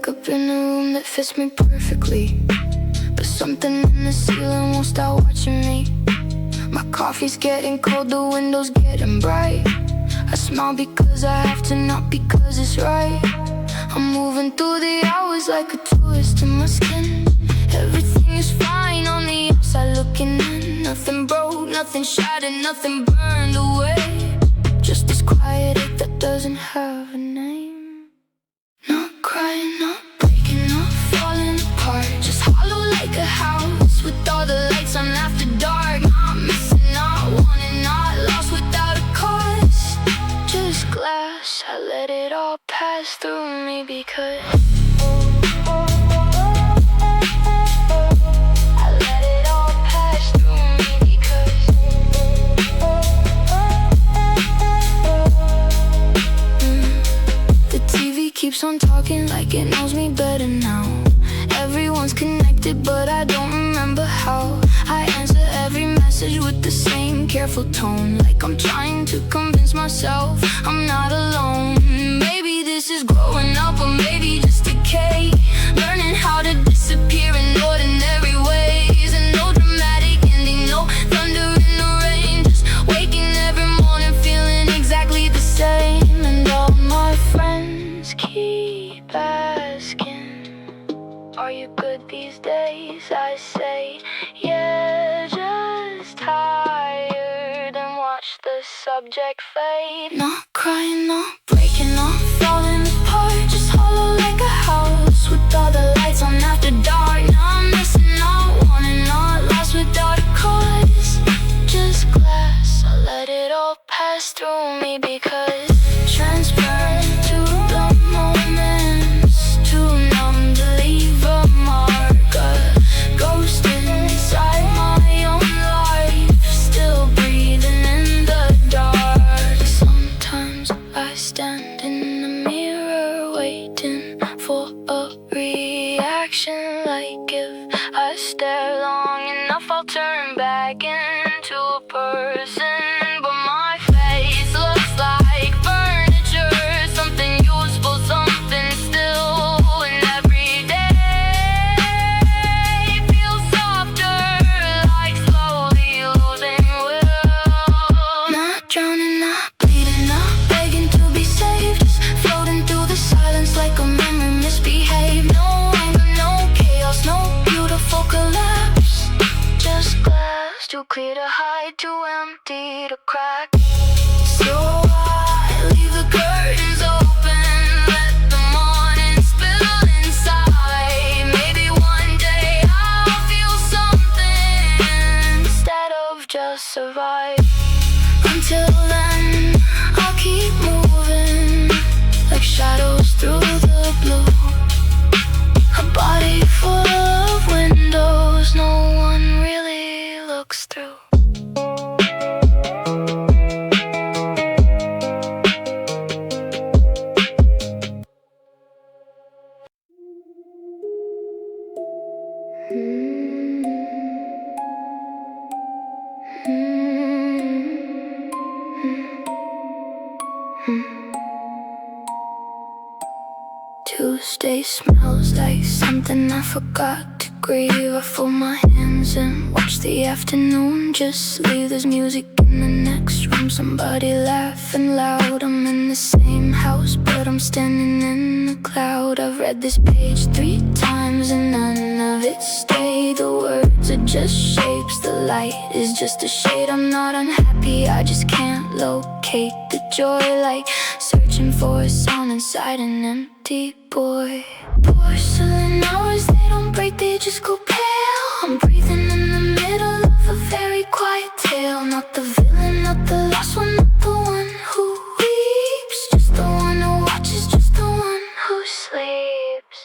wake up in a room that fits me perfectly, but something in the ceiling won't stop watching me. My coffee's getting cold, the window's getting bright. I smile because I have to, not because it's right. I'm moving through the hours like a tourist in my skin. Everything is fine on the outside looking in. Nothing broke, nothing shattered, nothing burned away. Just this quiet ache that doesn't have a name. Not crying, not breaking, not falling apart. Just hollow like a house with all the lights on after dark. Not missing, not wanting, not lost without a cause. Just glass, I let it all pass through me because keeps on talking like it knows me better now. Everyone's connected but I don't remember how. I answer every message with the same careful tone, like I'm trying to convince myself I'm not alone. Maybe this is growing up or maybe just decay. Learning how to disappear in ordinary ways. And no dramatic ending, no thunder in the rain. Just waking every morning feeling exactly the same. And all my friends keep asking, are you good these days? I say, yeah, just tired, and watch the subject fade. Not crying, not breaking, not falling apart. Just hollow like a house with all the lights on after dark. Not missing, not wanting, not lost without a cause. Just glass, I let it all pass through me because transparent to the moments, too numb to leave a mark. A ghost inside my own life, still breathing in the dark. Sometimes I stand in the mirror waiting for a reaction. Like if I stare long enough I'll turn back into a person. But my face looks like furniture, something useful, something still. And every day feels softer, like slowly losing will. Not drowning, not bleeding, not begging to be saved. Just floating through the silence like a memory misbehaved. No anger, no chaos, no beautiful collapse. Just glass, too clear to hide, too empty to crack. So I leave the curtains open, let the morning spill inside. Maybe one day I'll feel something instead of just survive. Until then, I'll keep moving like shadows through the blue. A body full of windows no one really looks through. Tuesday smells like something I forgot to grieve. I fold my hands and watch the afternoon just leave. There's music in the next room, somebody laughing loud. I'm in the same house but I'm standing in the cloud. I've read this page 3 times and none of it stayed. The words are just shapes, the light is just a shade. I'm not unhappy, I just can't locate the joy. Like searching for a sound inside an empty boy. Porcelain hours, they don't break, they just go pale. I'm breathing in the middle of a very quiet tale. Not the villain, not the lost one, not the one who weeps. Just the one who watches, just the one who sleeps.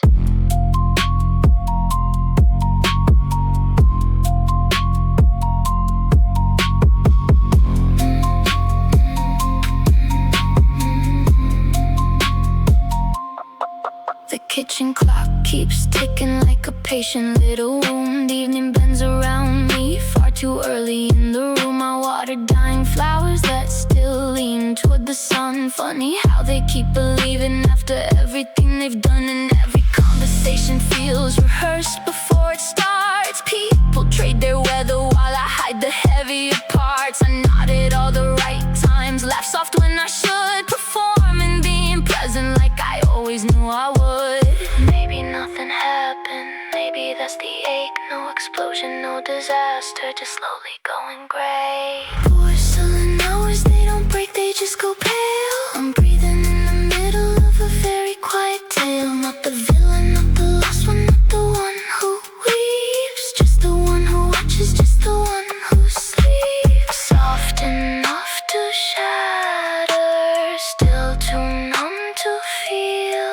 The kitchen clock keeps ticking like a patient little wound. Evening bends around me, far too early in the room. I water dying flowers that still lean toward the sun. Funny how they keep believing after everything they've done, and every conversation feels rehearsed before it starts. People trade their weather while I hide the heavier parts. I nod at all the right times, laugh soft when I should, performing, being present like I always knew I would. Maybe nothing happened, maybe that's the ache. No explosion, no disaster, just slowly going gray. Porcelain hours, they don't break, they just go pale. I'm breathing in the middle of a very quiet tale. Not the villain, not the lost one, not the one who weeps, just the one who watches, just the one who sleeps. Soft enough to shatter, still too numb to feel.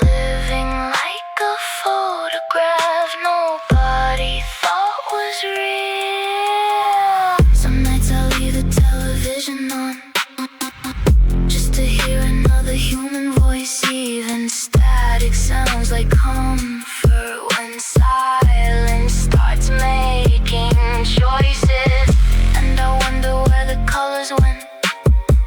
Living like a photograph nobody thought was real. Some nights I leave the television on, just to hear another human voice. Even static sounds like comfort when silence starts making choices. And I wonder where the colors went,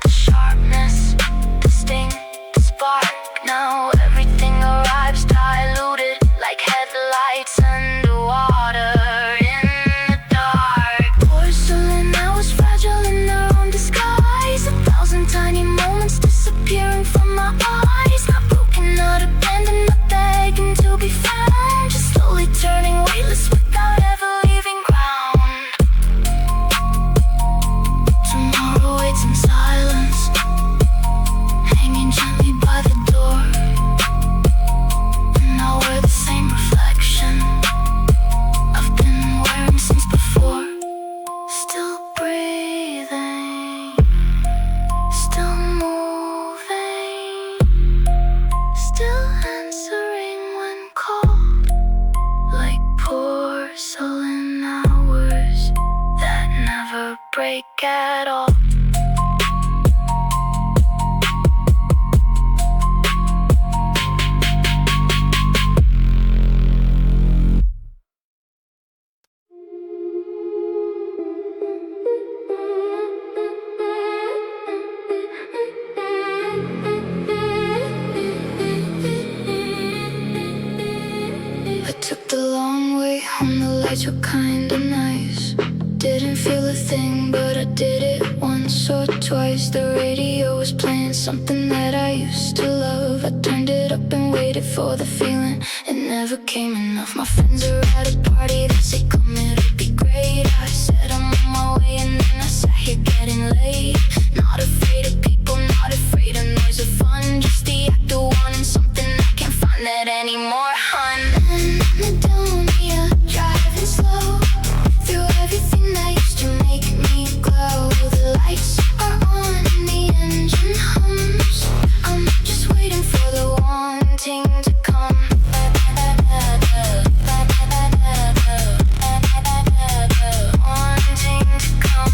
the sharpness, the sting, the spark. Now everything arrives diluted like headlights underwater in the dark. Porcelain hours, fragile in their own disguise. 1,000 tiny moments disappearing from my eyes. Not broken, not abandoned, not begging to be found, just slowly turning weightless without ever leaving ground. Tomorrow waits in silence, hanging gently by the door. And now we're the same reflection I've been wearing since before. Still breathing, still moving, still answering when called. Like porcelain hours that never break at all. I took the long way home, the lights were kinda nice. Didn't feel a thing, but I did it once or twice. The radio was playing something that I used to love. I turned it up and waited for the feeling, it never came enough. My friends are at a party, they say come, it'll be great. I said I'm on my way, and then I sat here getting late. Not afraid of people, not afraid of noise or fun, just the act of wanting something I can't find that anymore, hun. Anhedonia, driving slow through everything that used to make me glow. The lights are on and the engine hums. I'm just waiting for the wanting to come. Wanting to come.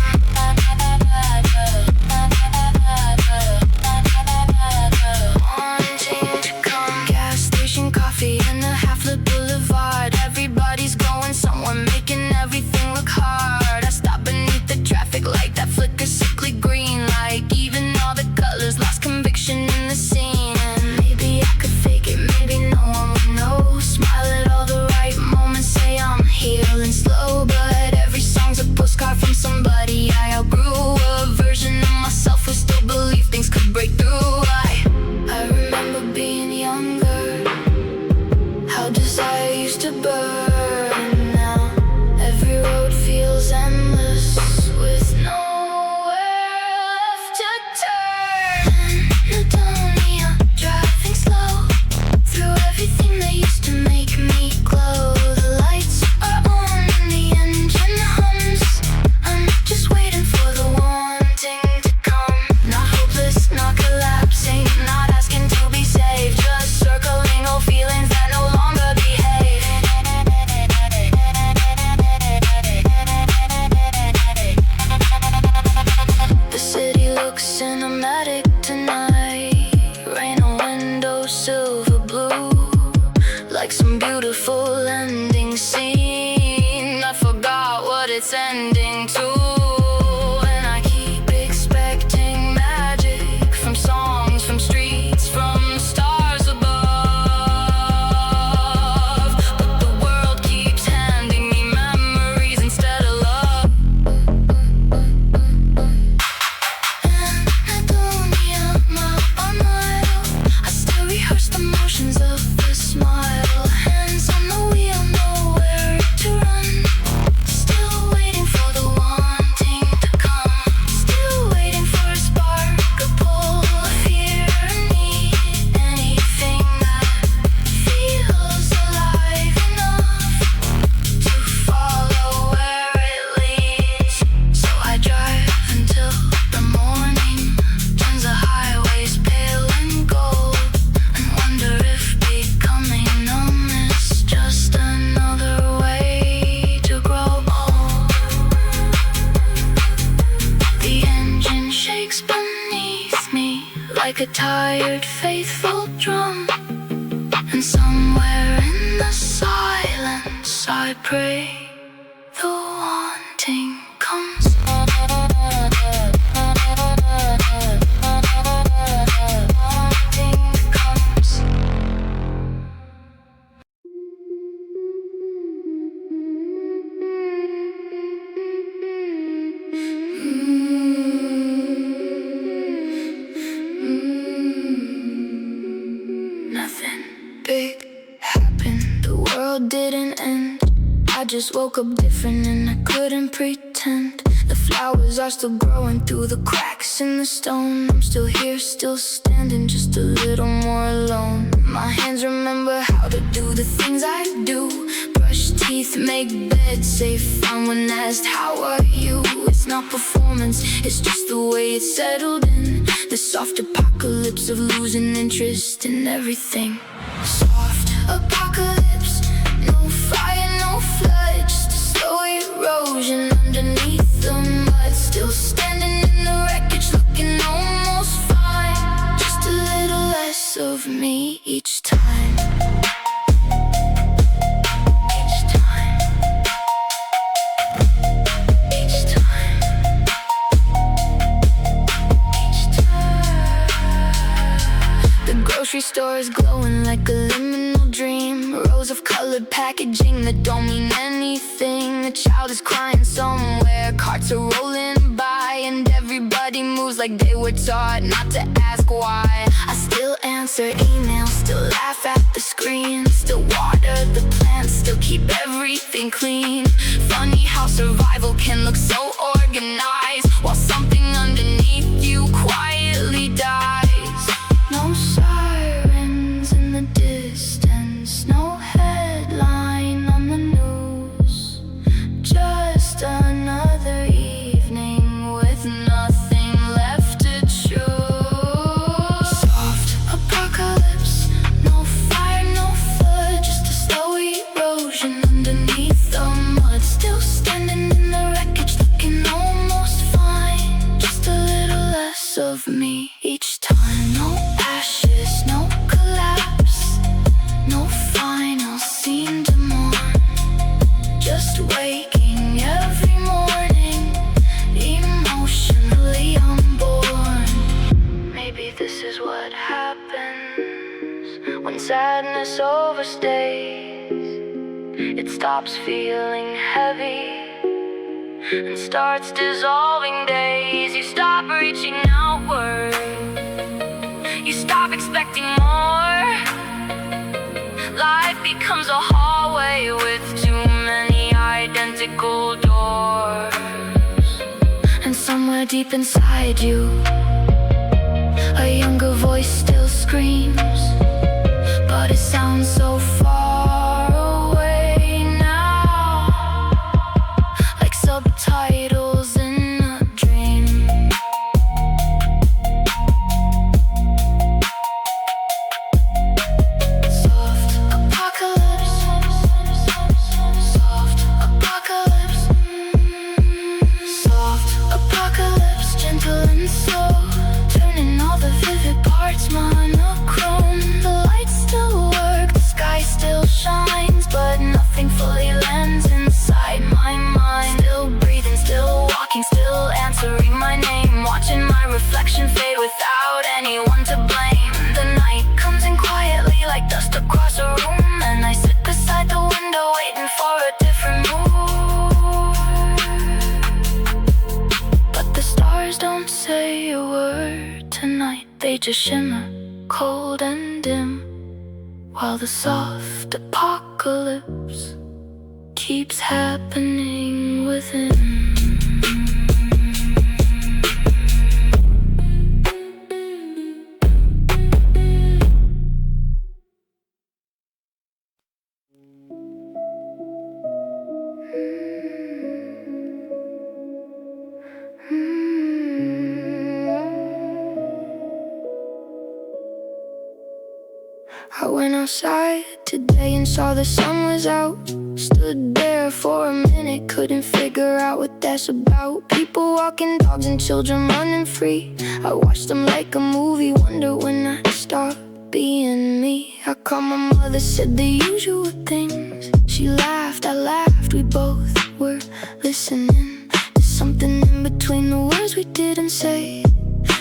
Wanting to come. Gas station coffee and a half-lit boulevard. Everybody's going somewhere, making everything look hard. I stop beneath the traffic light that flickers sickly green, like even all the colors lost conviction in the scene. And maybe I could fake it, maybe no one would know. Smile at all the right moments, say I'm healing slow. But every song's a postcard from somebody I outgrew, a version of myself who still believed things could break through. I remember being younger, how desire used to burn. Now every road feels endless, with nowhere left to turn. Anhedonia, driving slow through everything that used to make me glow. The lights are on and the engine hums. I'm just waiting for the wanting to come. Not hopeless, not collapsing, not asking to be saved, just circling old feelings that no longer behave. The city looks cinematic tonight. Rain on windows, silver blue, like some beautiful ending scene. I forgot what it's ending to, and I keep expecting magic. like a tired, faithful drum. And somewhere in the silence I pray the wanting comes. Nothing big happened, the world didn't end. I just woke up different and I couldn't pretend. The flowers are still growing through the cracks in the stone. I'm still here, still standing, just a little more alone. My hands remember how to do the things I do. Brush teeth, make beds, say fine when asked how are you. It's not performance, it's just the way it's settled in. The soft apocalypse of losing interest in everything. Soft apocalypse, no fire, no flood, just a slow erosion underneath the mud. Still standing in the wreckage, looking almost fine. Just a little less of me each time. Grocery store is glowing like a liminal dream. Rows of colored packaging that don't mean anything. A child is crying somewhere, carts are rolling by, and everybody moves like they were taught not to ask why. I still answer emails, still laugh at the screen, still water the plants, still keep everything clean. Funny how survival can look so organized while something underneath you quietly dies. No sirens in the distance, no headline on the news. Just another evening with nothing left to choose. Soft apocalypse, no fire, no flood, just a slow erosion underneath the mud. Still standing in the wreckage, looking almost fine. Just a little less of me each time. No ashes, no collapse, no final scene to mourn. Just waking every morning, emotionally unborn. Maybe this is what happens when sadness overstays. It stops feeling heavy and starts dissolving days. You stop reaching outward, you stop expecting more. Life becomes a hallway with too many identical doors. And somewhere deep inside you, a younger voice still screams, but it sounds so far away now, like subtitles in a dream. Monochrome, the lights still work, the sky still shines, but nothing fully lands inside my mind. Still breathing, still walking, still answering my name, watching my reflection fade without anyone to blame. The night comes in quietly like dust across a room, and I sit beside the window waiting for a different mood. But the stars don't say a word tonight, they just shimmer, cold and dim, while the soft apocalypse keeps happening within. I went outside today and saw the sun was out. Stood there there for a minute, couldn't figure out what that's about. People walking, dogs and children running free. I watched them like a movie, wonder when I stop being me. How come my mother said the usual things? She laughed, I laughed, we both were listening to something in between the words we didn't say.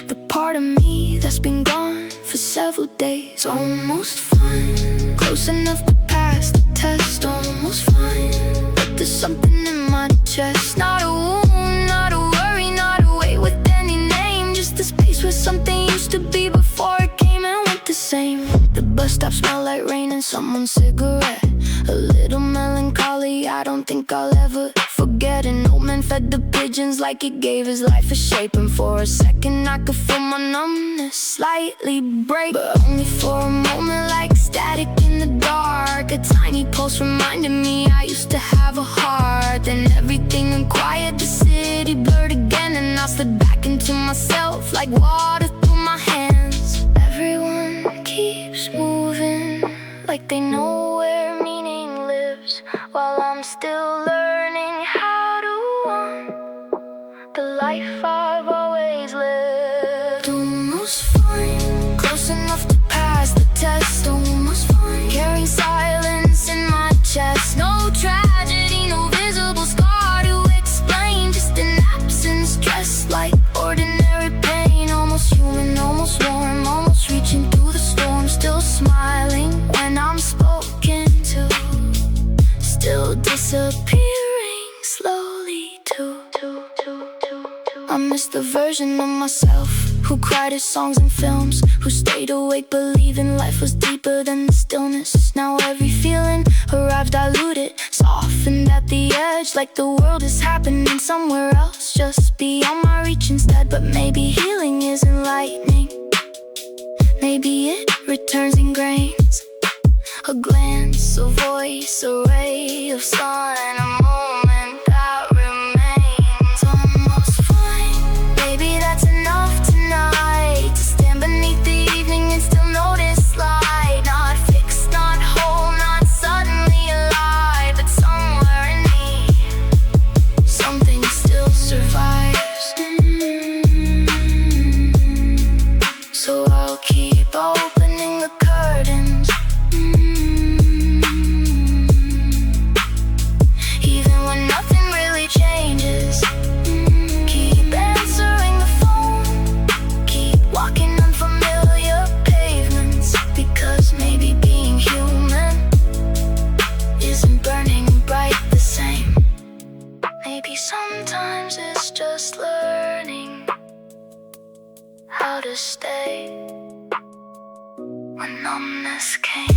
The part of me that's been gone for several days. Almost fine, close enough to pass the test. Almost fine, but there's something in my chest. Not a wound, not a worry, not a weight with any name. Just a space where something used to be before it came and went the same. The bus stop smelled like rain and someone's cigarette. A little melancholy, I don't think I'll ever forget. An old man fed the pigeons like he gave his life a shape. And for a second I could feel my numbness slightly break, but only for a moment, like static in the dark. A tiny pulse reminded me I used to have a heart. Then everything went quiet, the city blurred again, and I slid back into myself like water through my hands. Everyone keeps moving like they know where meaning lives, while I'm still learning how to want the life I've always lived. Almost fine, close enough to pass the test. Almost fine, carrying silence in my chest. No tragedy, no visible scar to explain, just an absence dressed like ordinary pain. Almost human, almost warm, almost reaching through the storm. Still smiling when I'm spoken to, still disappearing slowly too. I miss the version of myself who cried at songs and films, who stayed awake believing life was deeper than the stillness. Now every feeling arrived diluted, softened at the edge, like the world is happening somewhere else, just beyond my reach instead. But maybe healing isn't lightning, maybe it returns in grains. A glance, a voice, a ray of sun, a moment that remains. Almost fine, maybe that's enough tonight, to stand beneath the evening and still notice light. Not fixed, not whole, not suddenly alive, but somewhere in me, something still survives. So I'll keep opening the curtains, even when nothing really changes. Keep answering the phone, keep walking unfamiliar pavements, because maybe being human isn't burning bright the same. Maybe sometimes it's just learning how to stay when numbness came.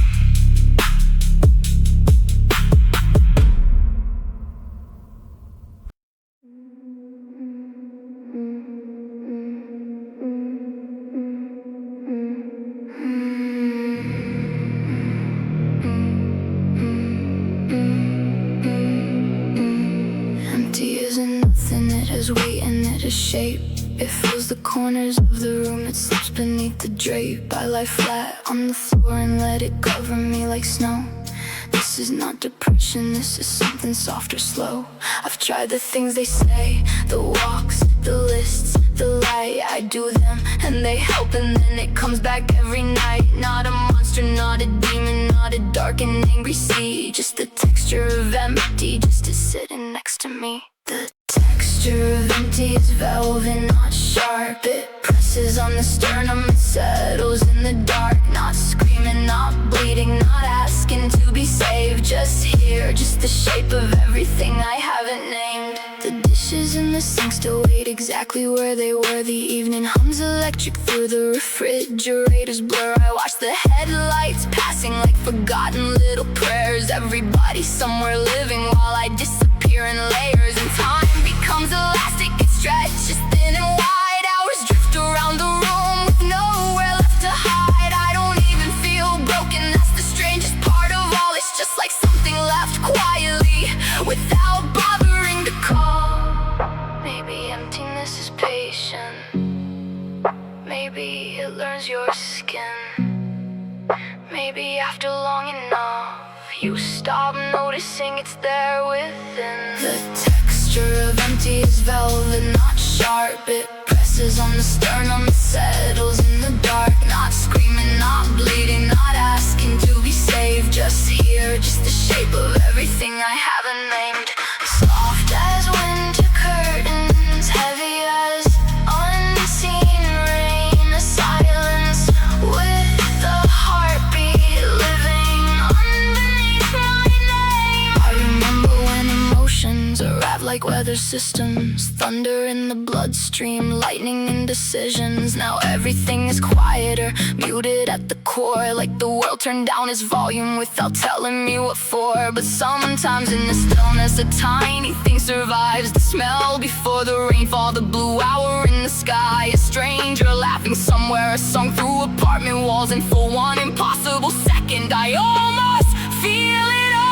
Empty isn't nothing, it has weight and it has shape. It fills the corners of the room, it slips beneath the drape. I lie flat on the floor and let it cover me like snow. This is not depression, this is something soft or slow. I've tried the things they say, the walks, the lists, the light. I do them and they help, and then it comes back every night. Not a monster, not a demon, not a dark and angry sea, just the texture of empty, just is sitting next to me. The texture of empty is velvet, not sharp. It presses on the sternum, it settles in the dark. Not screaming, not bleeding, not asking to be saved. Just here, just the shape of everything I haven't named. The dishes in the sink still wait exactly where they were. The evening hums electric through the refrigerator's blur. I watch the headlights passing like forgotten little prayers. Everybody somewhere living while I disappear in layers. And time becomes elastic, it stretches thin and wide. Hours drift around the room with nowhere left to hide. I don't even feel broken, that's the strangest part of all. It's just like something left quietly without bothering to call. Maybe emptiness is patient, maybe it learns your skin. Maybe after long enough you stop noticing it's there within. The texture of empty is velvet, not sharp. It presses on the sternum, it settles in the dark. Not screaming, not bleeding, not asking to be saved. Just here, just the shape of everything I haven't named. Soft as winter curtains, heavy as unseen rain. A silence with a heartbeat living underneath my name. I remember when emotions arrive like weather systems. Thunder in the bloodstream, lightning in decisions. Now everything is quieter, muted at the core. Like the world turned down its volume without telling me what for. But sometimes in the stillness a tiny thing survives. The smell before the rainfall, the blue hour in the sky. A stranger laughing somewhere, a song through apartment walls. And for one impossible second I almost feel it all.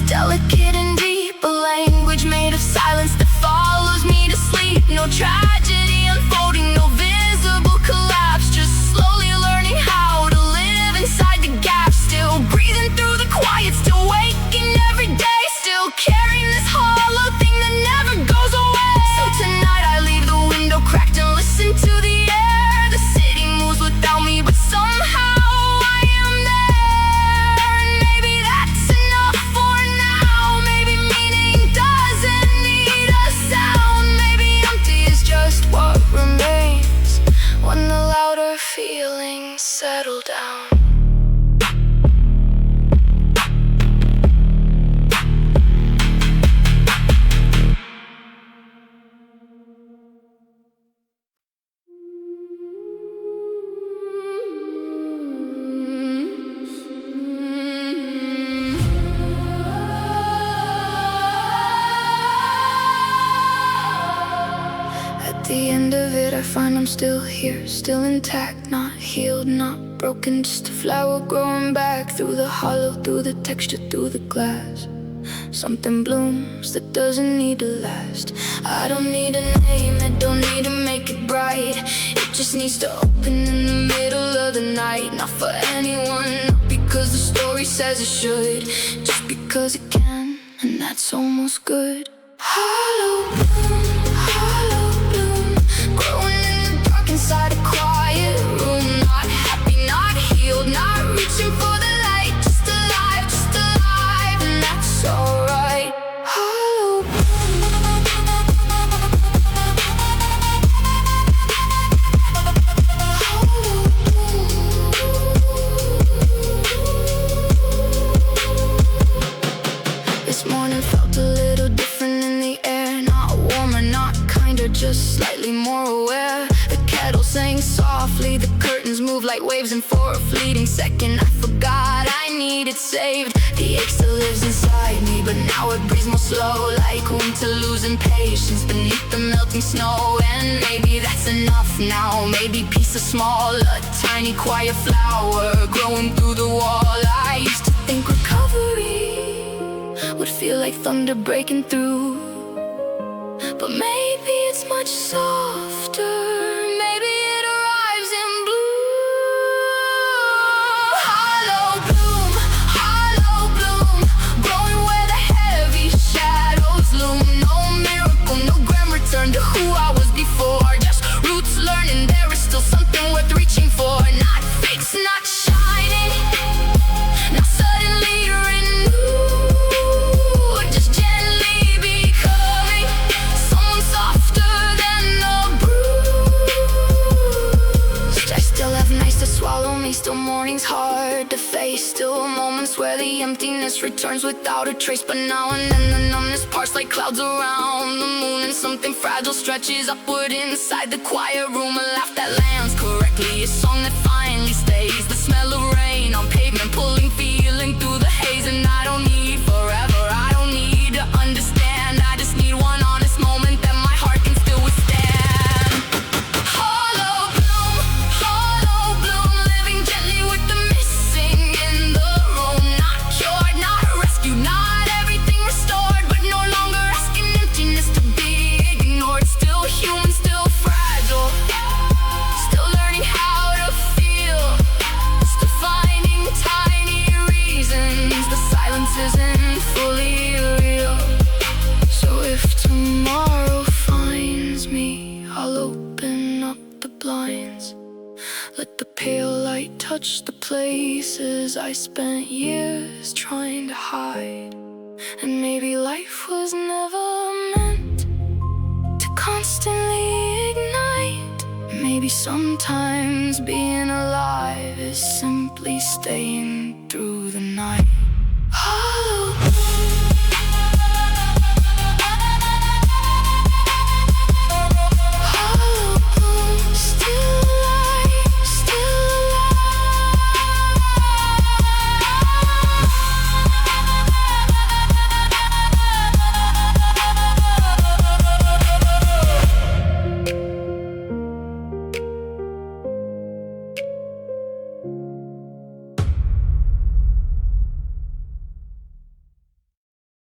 Delicate and deep, a language made of silence that follows me to sleep. No tragedy unfolding, no visible collapse. Just slowly learning how to live inside the gap. Still breathing through the quiet, still waking every day. Still carrying this hollow thing that never goes away. So tonight I leave the window cracked and listen to the air. The city moves without me, but somehow feelings settle down. At the end of it I find I'm still here, still intact, not healed, not broken, just a flower growing back through the hollow, through the texture, through the glass. Something blooms that doesn't need to last. I don't need a name, I don't need to make it bright. It just needs to open in the middle of the night. Not for anyone, not because the story says it should, just because it can, and that's almost good. Hollow bloom, growing in the dark inside a quiet room. Not happy, not healed, not reaching for the light. Just alive, and that's alright. Hollow This morning felt a little different in the air. Not warmer, not kinder, just slightly more aware. The kettle sang softly, the curtains moved like waves. And for a fleeting second I forgot I needed saved. The ache still lives inside me, but now it breathes more slow. Like winter losing patience beneath the melting snow. And maybe that's enough now, maybe peace is small. A tiny quiet flower growing through the wall. I used to think recovery would feel like thunder breaking through, but maybe it's much softer. Maybe it arrives in blue. Hollow bloom, growing where the heavy shadows loom. No miracle, no grand return to who I was before. Just roots learning there is still something worth reaching for. Not fixed, not shining, not suddenly renewed. Just gently becoming someone softer than the bruised. I still have nights that swallow me, still mornings hard to face. Still moments where the emptiness returns without a trace. But now and then the numbness parts like clouds around the moon. And something fragile stretches upward inside the quiet room. A laugh that lands correctly, a song that finally stays. The smell of rain on pavement pulling, feeling through the haze. And I don't need forever, I don't need to understand. I just need one honest moment that my heart can still withstand. Hollow bloom, living gently with the missing in the room. Not cured, silence isn't fully real. So if tomorrow finds me, I'll open up the blinds. Let the pale light touch the places I spent years trying to hide. And maybe life was never meant to constantly ignite. Maybe sometimes being alive is simply staying through the night.